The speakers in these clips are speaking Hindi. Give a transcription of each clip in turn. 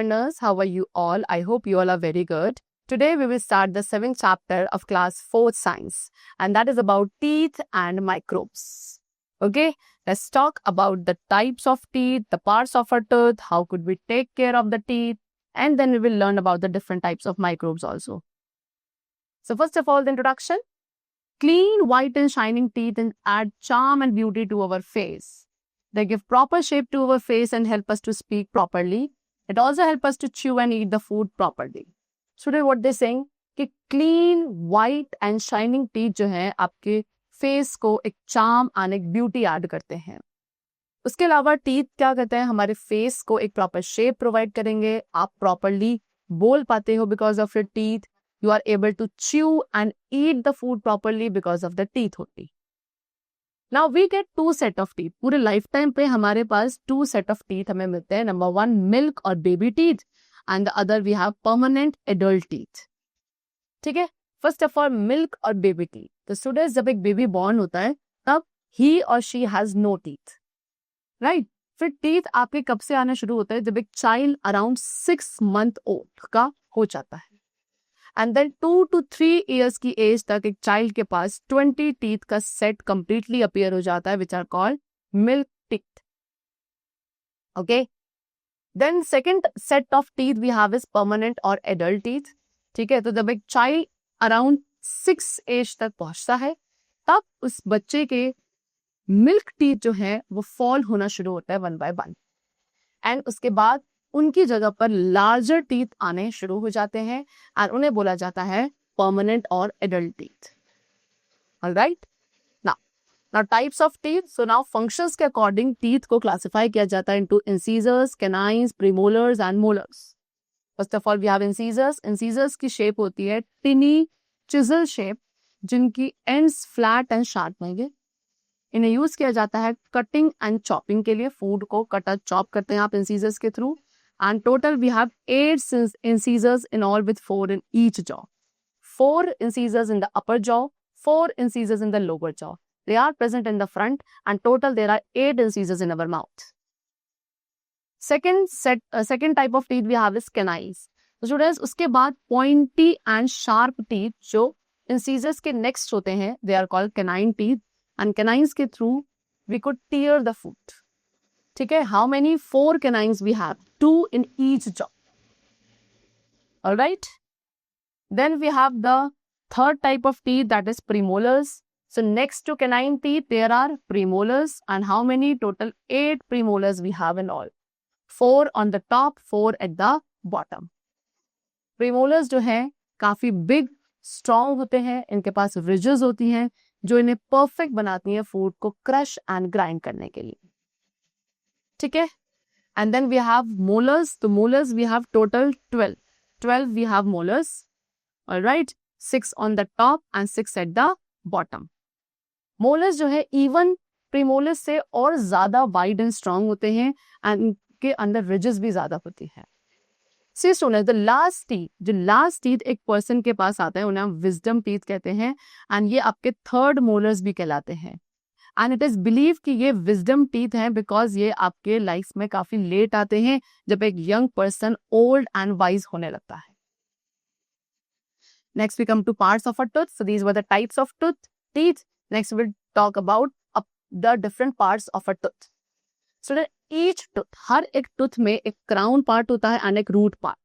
learners, how are you all? I hope you all are very good. Today we will start the 7th chapter of class 4th science, and that is about teeth and microbes. Okay, let's talk about the types of teeth, the parts of our tooth, how could we take care of the teeth, and then we will learn about the different types of microbes also. So first of all, the introduction. Clean, white and shining teeth and add charm and beauty to our face. They give proper shape to our face and help us to speak properly. It also helps us to chew and eat the food properly. So today what they're saying कि clean, white and shining teeth जो है आपके फेस को एक चार्म और एक ब्यूटी ऐड करते हैं. उसके अलावा टीथ क्या करते हैं, हमारे फेस को एक प्रॉपर शेप प्रोवाइड करेंगे. आप प्रॉपरली बोल पाते हो because of your teeth. You are able to chew and eat the food properly because of the teeth only. Now we get 2 set of teeth. पूरे lifetime पे हमारे पास 2 set of teeth हमें मिलते हैं. Number 1 milk और baby teeth, and the other we have permanent adult teeth. ठीक है. First of all milk और baby teeth. तो students जब एक baby born होता है तब he or she has no teeth. Right? फिर teeth आपके कब से आना शुरू होता है, जब एक child around 6 month old का हो जाता है. एंड देन 2 to 3 years की एज तक एक चाइल्ड के पास 20 टीथ का सेट कंप्लीटली अपीयर हो जाता है, which are called milk teeth. Okay, then second set of teeth we have is permanent और एडल्ट टीथ. ठीक है, तो जब एक चाइल्ड अराउंड 6 एज तक पहुंचता है तब उस बच्चे के मिल्क टीथ जो है वो फॉल होना शुरू होता है 1 by 1, एंड उसके बाद उनकी जगह पर लार्जर टीथ आने शुरू हो जाते हैं और उन्हें बोला जाता है परमानेंट और adult teeth. Alright, now types of teeth. So now functions के अकॉर्डिंग टीथ को क्लासिफाई किया जाता है into incisors, canines, premolars and molars. First of all we have incisors. Incisors की शेप होती है टिनी चिजल शेप, जिनकी एंड्स फ्लैट एंड शार्प होंगे. इन्हें यूज किया जाता है कटिंग एंड चॉपिंग के लिए. फूड को कट चॉप करते हैं आप इंसीजर्स के through. And total we have 8 incisors in all with 4 in each jaw. 4 incisors in the upper jaw, 4 incisors in the lower jaw. They are present in the front, and total there are 8 incisors in our mouth. Second type of teeth we have is canines. So students, उसके बाद pointy and sharp teeth जो incisors के next होते हैं, they are called canine teeth, and canines के through we could tear the food. ठीक है, how many 4 canines we have? 2 in each jaw. All right. Then we have the third type of teeth, that is premolars. So next to canine teeth there are premolars, and how many? Total 8 premolars we have in all. 4 on the top, 4 at the bottom. Premolars जो है काफी big, strong होते हैं. इनके पास ridges होती हैं जो इन्हें perfect बनाती हैं फूड को crush and grind करने के लिए. ठीक है, and then we have molars. तो molars we have total 12 we have molars. Alright, 6 on the top and 6 at the bottom. Molars जो है इवन प्रीमोलर्स से और ज्यादा वाइड एंड स्ट्रॉन्ग होते हैं, एंड इनके अंदर रिजेस भी ज्यादा होती है. सी स्टूडेंट्स, द लास्ट टीथ, जो लास्ट टीथ एक पर्सन के पास आता है उन्हें हम विजडम टीथ कहते हैं, एंड ये आपके थर्ड मोलर्स भी कहलाते हैं. एंड इट इज बिलीव कि ये विजडम टीथ हैं बिकॉज ये आपके लाइफ में काफी लेट आते हैं, जब एक young person old and wise होने लगता है. Next we come to parts of a tooth. So these were the types of teeth. Next we will talk about the different parts of a tooth. So each tooth, हर एक टूथ में एक क्राउन पार्ट होता है एंड एक रूट पार्ट.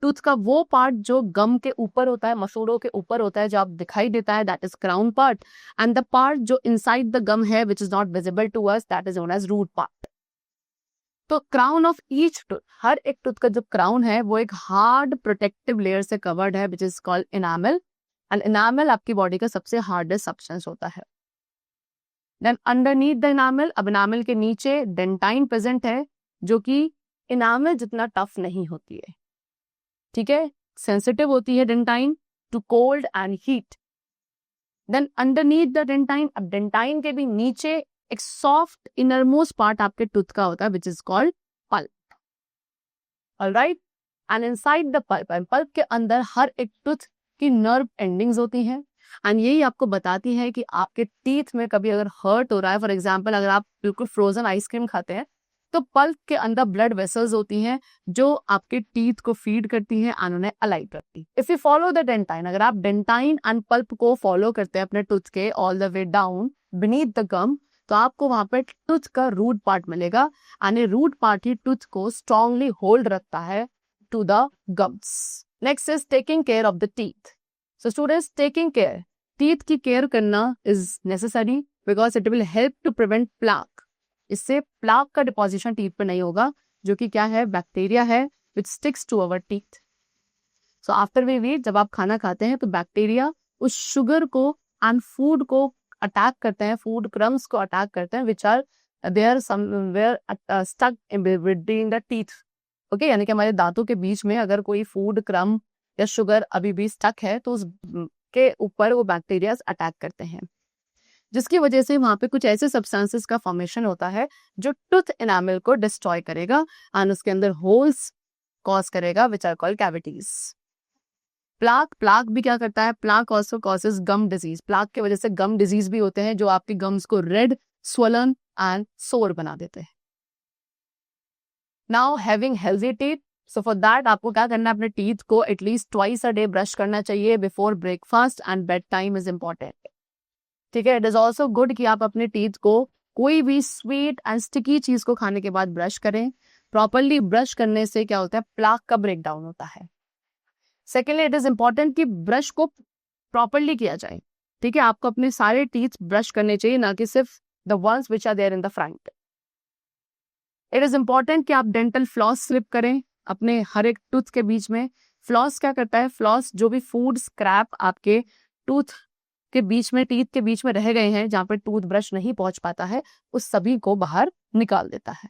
टूथ का वो पार्ट जो गम के ऊपर होता है, मसूड़ों के ऊपर होता है, जो आप दिखाई देता है, that is crown part. And the part जो इनसाइड द गम है which is not visible to us, that is known as root part. तो क्राउन ऑफ ईच टूथ, हर एक टूथ का जो क्राउन है वो एक हार्ड प्रोटेक्टिव लेयर से कवर्ड है which is called enamel. And enamel आपकी बॉडी का सबसे हार्डेस्ट सब्सटेंस होता है. देन अंडरनीथ द इनामल, अब इनामल के नीचे डेंटाइन प्रेजेंट है जो कि इनामल जितना टफ नहीं होती है. ठीक है, सेंसिटिव होती है dentine to cold and heat. Then underneath the dentine, अब डेंटाइन के भी नीचे एक सॉफ्ट इनरमोस्ट पार्ट आपके टूथ का होता है which is called pulp. Alright, and inside the pulp, pulp के अंदर हर एक टूथ की नर्व एंडिंग्स होती हैं, एंड यही आपको बताती है कि आपके टीथ में कभी अगर हर्ट हो रहा है, फॉर एग्जाम्पल अगर आप बिल्कुल फ्रोजन आइसक्रीम खाते हैं तो पल्प के अंदर ब्लड वेसल्स होती हैं जो आपके टीथ को फीड करती हैं एंड उन्हें अलाइव रखती है। If you follow the dentine, अगर आप डेंटाइन एंड पल्प को फॉलो करते हैं अपने टूथ के all the way down beneath the gum, तो आपको वहां पे टूथ का रूट पार्ट मिलेगा एंड ये रूट पार्ट ही टूथ को स्ट्रांगली होल्ड रखता है to the gums. Next is taking care of the teeth. So students, taking care, teeth की केयर करना is necessary because it will help to prevent plaque. इससे प्लाक का डिपोजिशन टीथ पे नहीं होगा, जो कि क्या है, बैक्टीरिया है which sticks to our teeth. So after we eat, जब आप खाना खाते हैं तो बैक्टीरिया उस शुगर को एंड फूड को अटैक करते हैं, फूड क्रम्स को अटैक करते हैं which are there somewhere stuck between the teeth. Okay, यानी कि हमारे दांतों के बीच में अगर कोई फूड क्रम या शुगर अभी भी स्टक है तो उसके ऊपर वो बैक्टीरिया अटैक करते हैं, जिसकी वजह से वहां पे कुछ ऐसे सब्सटेंसेस का फॉर्मेशन होता है जो टूथ एनामल को डिस्ट्रॉय करेगा एंड उसके अंदर होल्स कॉज करेगा which are called cavities. Plaque भी क्या करता है, plaque also causes gum disease. Plaque की वजह से गम डिजीज भी होते हैं जो आपके गम्स को रेड, स्वलन एंड सोर बना देते हैं। Now having healthy teeth, so for that आपको क्या करना है, अपने टीथ को at least twice a day brush करना चाहिए before breakfast and bed time is important. ठीक है, इट इज ऑल्सो गुड कि आप अपने टीथ को कोई भी स्वीट एंड स्टिकी चीज को खाने के बाद ब्रश करें। प्रॉपरली ब्रश करने से क्या होता है, प्लाक का ब्रेक डाउन होता है। सेकेंडली, इट इज इंपॉर्टेंट कि ब्रश को प्रॉपरली किया जाए। ठीक है, आपको अपने सारे टीथ ब्रश करने चाहिए, ना कि सिर्फ the ones which are there in the front. It is important कि आप डेंटल फ्लॉस स्लिप करें अपने हर एक टूथ के बीच में। फ्लॉस क्या करता है, फ्लॉस जो भी फूड स्क्रैप आपके टूथ के बीच में, टीथ के बीच में रह गए हैं, जहां पे टूथ ब्रश नहीं पहुंच पाता है, उस सभी को बाहर निकाल देता है।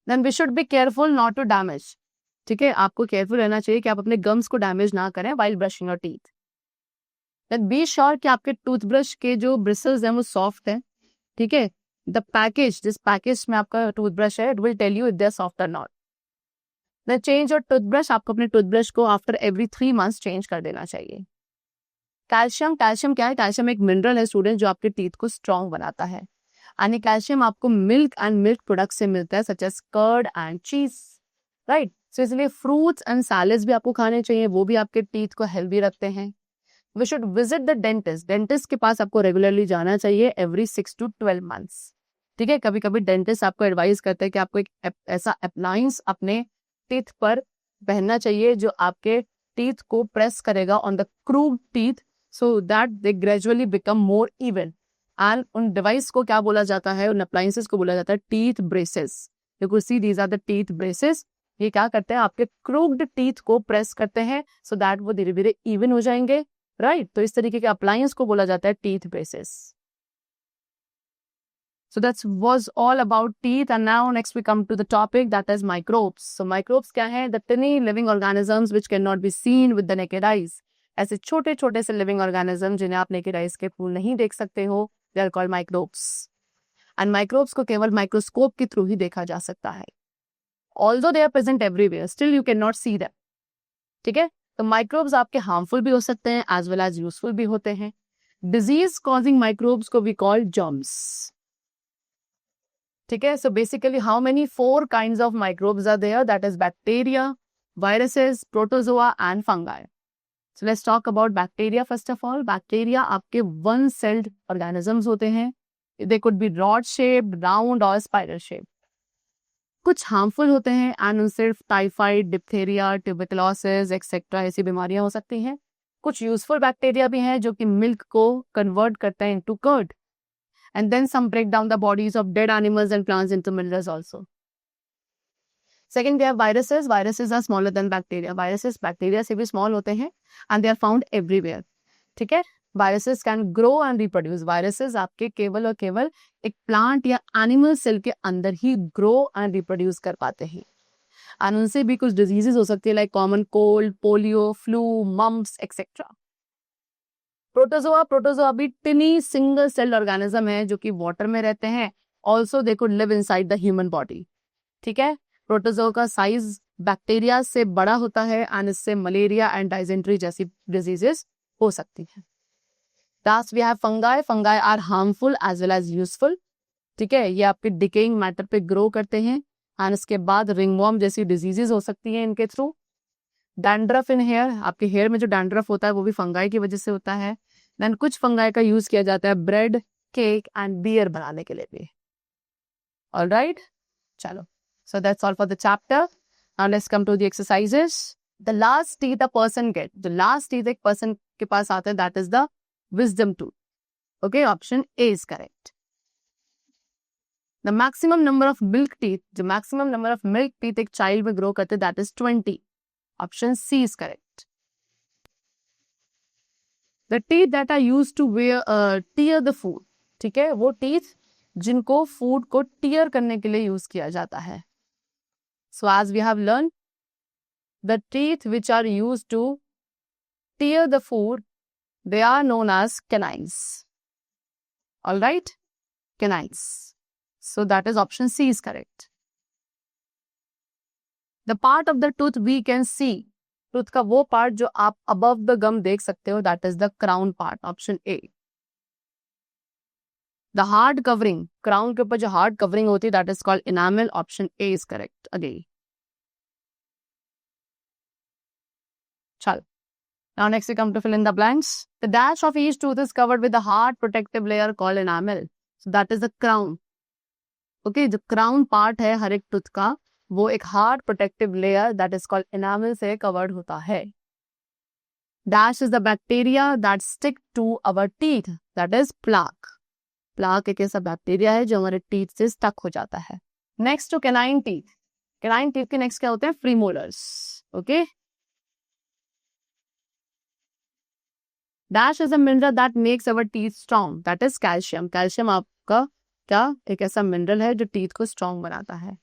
Then we should be careful not to damage. ठीक है, आपको केयरफुल रहना चाहिए कि आप अपने गम्स को डैमेज ना करें while brushing your teeth. Then be sure कि आपके टूथब्रश के जो ब्रिसल्स हैं वो सॉफ्ट है। ठीक है, द पैकेज, जिस पैकेज में आपका टूथब्रश है, it will tell you if they are soft और not. Then change your toothbrush, आपको अपने टूथब्रश को आफ्टर एवरी 3 months चेंज कर देना चाहिए। कैल्शियम क्या है, कैल्शियम एक मिनरल है स्टूडेंट जो आपके टीथ को स्ट्रॉन्ग बनाता है। यानी कैल्शियम आपको मिल्क एंड मिल्क प्रोडक्ट से मिलता है, सच एज कर्ड एंड चीज, राइट। सो इसलिए फ्रूट्स एंड सैलेड्स भी आपको खाने चाहिए, वो भी आपके टीथ को हेल्दी रखते हैं। We should visit the dentist, dentist के पास आपको रेगुलरली जाना चाहिए एवरी 6 to 12 months। ठीक है, कभी कभी डेंटिस्ट आपको एडवाइस करते हैं कि आपको एक ऐसा अप्लायंस अपने टीथ पर पहनना चाहिए जो आपके टीथ को प्रेस करेगा on the crude teeth so that they gradually become more even. And उन डिवाइस को क्या बोला जाता है, उन अप्लायंसेस को बोला जाता है teeth braces. You could see these are the teeth braces. ये क्या करते हैं, आपके क्रूड टीथ को प्रेस करते हैं सो दैट वो धीरे धीरे इवन हो जाएंगे, राइट। तो इस तरीके के अप्लायंस को बोला जाता है teeth braces. So that was all about teeth, and now next we come to the topic that is microbes. So microbes क्या है? The tiny living organisms which cannot be seen with the naked eyes. ऐसे छोटे छोटे से living organism जिन्हें आप naked eyes के थ्रू नहीं देख सकते हो, they are called microbes. And microbes को केवल microscope के थ्रू ही देखा जा सकता है. Although they are present everywhere, still you cannot see them. ठीक है? तो microbes आपके harmful भी हो सकते हैं as well as useful भी होते हैं. Disease causing microbes को we call germs. ठीक है, so basically how many 4 kinds of microbes are there, that is bacteria, viruses, protozoa and fungi. So let's talk about bacteria first of all. Bacteria आपके one celled organisms होते हैं. They could be rod shaped, round or spiral shaped. कुछ harmful होते हैं and उनसे टाइफाइड, डिप्थेरिया, ट्यूबरकुलोसिस एक्सेट्रा ऐसी बीमारियां हो सकती हैं. कुछ यूजफुल बैक्टीरिया भी हैं जो कि मिल्क को कन्वर्ट करते हैं into curd. And then some break down the bodies of dead animals and plants into minerals also. Second, we have viruses. Viruses are smaller than bacteria. Viruses bacteria से भी small होते हैं and they are found everywhere. ठीक है? Viruses can grow and reproduce. Viruses आपके केवल और केवल एक plant या animal cell के अंदर ही grow and reproduce कर पाते हैं. And उनसे भी कुछ diseases हो सकती है like common cold, polio, flu, mumps, etc. Protozoa भी टिनी सिंगल सेल ऑर्गेनिज्म है जो कि वाटर में रहते हैं. Also they could live inside the human body. ठीक है, प्रोटोजोआ का साइज बैक्टीरिया से बड़ा होता है एंड इससे मलेरिया एंड डाइजेंट्री जैसी डिजीजेस हो सकती हैं. Last we have fungi. Fungi are harmful as well as useful. ठीक है, ये आपके डिकेइंग मैटर पे ग्रो करते हैं एंड उसके बाद रिंगवॉर्म जैसी डिजीजेस हो सकती हैं इनके थ्रू। डैंड्रफ इन हेयर, आपके हेयर में जो डैंड्रफ होता है वो भी फंगाई की वजह से होता है। देन कुछ फंगाई का यूज किया जाता है ब्रेड, केक एंड बियर बनाने के लिए भी। ऑलराइट, चलो, so that's all for the chapter. Now let's come to the exercises. The last teeth a person get, जो लास्ट टीथ एक पर्सन के पास आता है that is the wisdom tooth. Okay, option A is correct. The maximum number of milk teeth, जो maximum number of milk teeth एक चाइल्ड में ग्रो करते that is 20। Option C is correct. The teeth that are used to tear the food, ठीक है, वो टीथ जिनको फूड को टीयर करने के लिए यूज किया जाता है। So as we have learn, the teeth which are used to tear the food, they are known as canines. All right, canines. So that is option C is correct. The part of the tooth we can see, tooth का वो part जो आप above the gum देख सकते हो, that is the crown part. Option A. The hard covering, crown के ऊपर जो hard covering होती है that is called enamel. Option A is correct again. चल, now next we come to fill in the blanks. The dash of each tooth is covered with a hard protective layer called enamel. So that is the crown. Okay, जो crown part है हर एक tooth का, वो एक hard protective layer that is called enamel से covered होता है. Dash is the bacteria that stick to our teeth. That is plaque. Plaque एक ऐसा बैक्टीरिया है जो हमारे teeth से stuck हो जाता है. Next to canine teeth. Canine teeth के next क्या होते हैं? Premolars. Okay. Dash is a mineral that makes our teeth strong. That is calcium. Calcium आपका क्या एक ऐसा मिनरल है जो टीथ को स्ट्रॉन्ग बनाता है.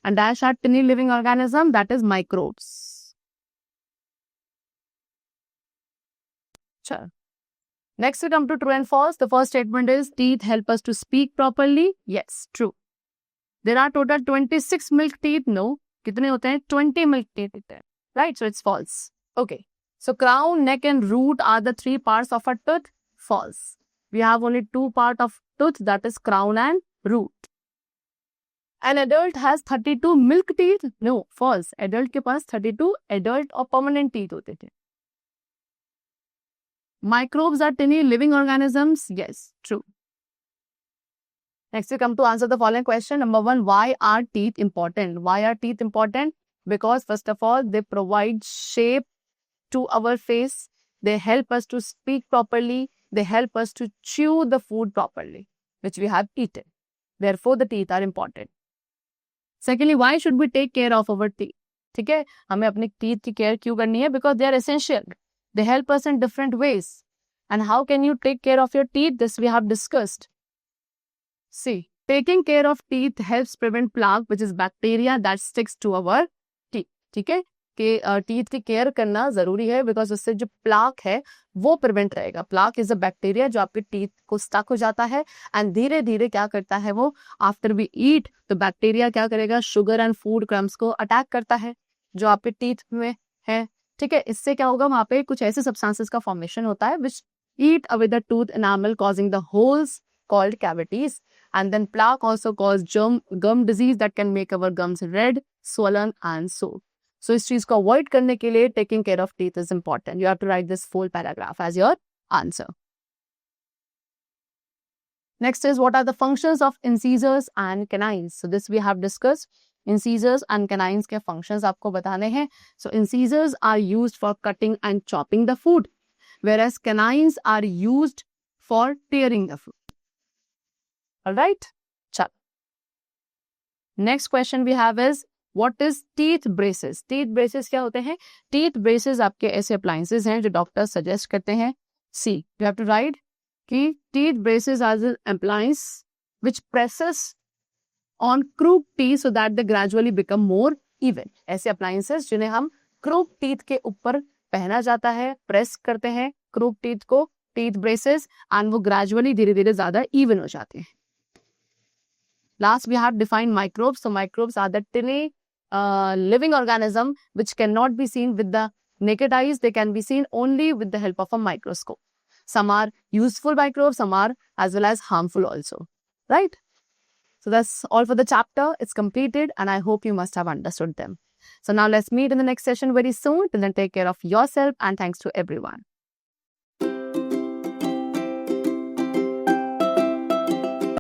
And dash are tiny living organism, that is microbes. Sure. Next we come to true and false. The first statement is teeth help us to speak properly. Yes, true. There are total 26 milk teeth. No. कितने होते हैं? 20 milk teeth होते हैं. Right, so it's false. Okay. So crown, neck and root are the three parts of a tooth. False. We have only two parts of tooth, that is crown and root. An adult has 32 milk teeth. No, false. Adult के पास 32 adult और permanent teeth होते थे. Microbes are tiny living organisms. Yes, true. Next we come to answer the following question. Number 1, why are teeth important? Why are teeth important? Because first of all, they provide shape to our face, they help us to speak properly, they help us to chew the food properly, which we have eaten. Therefore, the teeth are important. Secondly, why should we take care of our teeth? ठीक है, हमें अपने teeth की care क्यों करनी है? Because they are essential. They help us in different ways. And how can you take care of your teeth? This we have discussed. See, taking care of teeth helps prevent plaque, which is bacteria that sticks to our teeth. ठीक है, कि टीथ की केयर करना जरूरी है बिकॉज उससे जो प्लाक है वो प्रिवेंट रहेगा. प्लाक इज अ बैक्टीरिया जो आपके टीथ को स्टक हो जाता है एंड धीरे धीरे क्या करता है वो आफ्टर वी ईट तो बैक्टीरिया क्या करेगा शुगर एंड फूड क्रम्स को अटैक करता है जो आपके टीथ में है. ठीक है, इससे क्या होगा वहां पे कुछ ऐसे सब्सटेंसेस का फॉर्मेशन होता है which eat away the tooth enamel causing the holes called cavities, and then plaque also cause gum disease that can make our gums red, swollen and sore. So इस चीज को अवॉइड करने के लिए taking care of teeth is important. You have to write this full paragraph as your answer. Next is what are the functions of incisors and canines. So this we have discussed. Incisors and canines के फंक्शंस आपको बताने हैं. So incisors are used for cutting and chopping the food, whereas canines are used for tearing the food. All right, chalo. Next question we have is what is teeth braces? Teeth braces क्या होते हैं? Teeth braces आपके ऐसे appliances हैं जो डॉक्टर सजेस्ट करते हैं. See, you have to write कि teeth braces are an appliance which presses on crooked teeth so that they gradually become more even. ऐसे appliances जिन्हें हम crooked teeth के ऊपर पहना जाता है, प्रेस करते हैं crooked teeth को, teeth braces, and वो gradually धीरे धीरे ज्यादा even हो जाते हैं. Last we have defined microbes. So microbes are the tiny living organism which cannot be seen with the naked eyes. They can be seen only with the help of a microscope. Some are useful microbes, some are as well as harmful also. Right? So that's all for the chapter. It's completed and I hope you must have understood them. So now let's meet in the next session very soon. Till then, take care of yourself and thanks to everyone.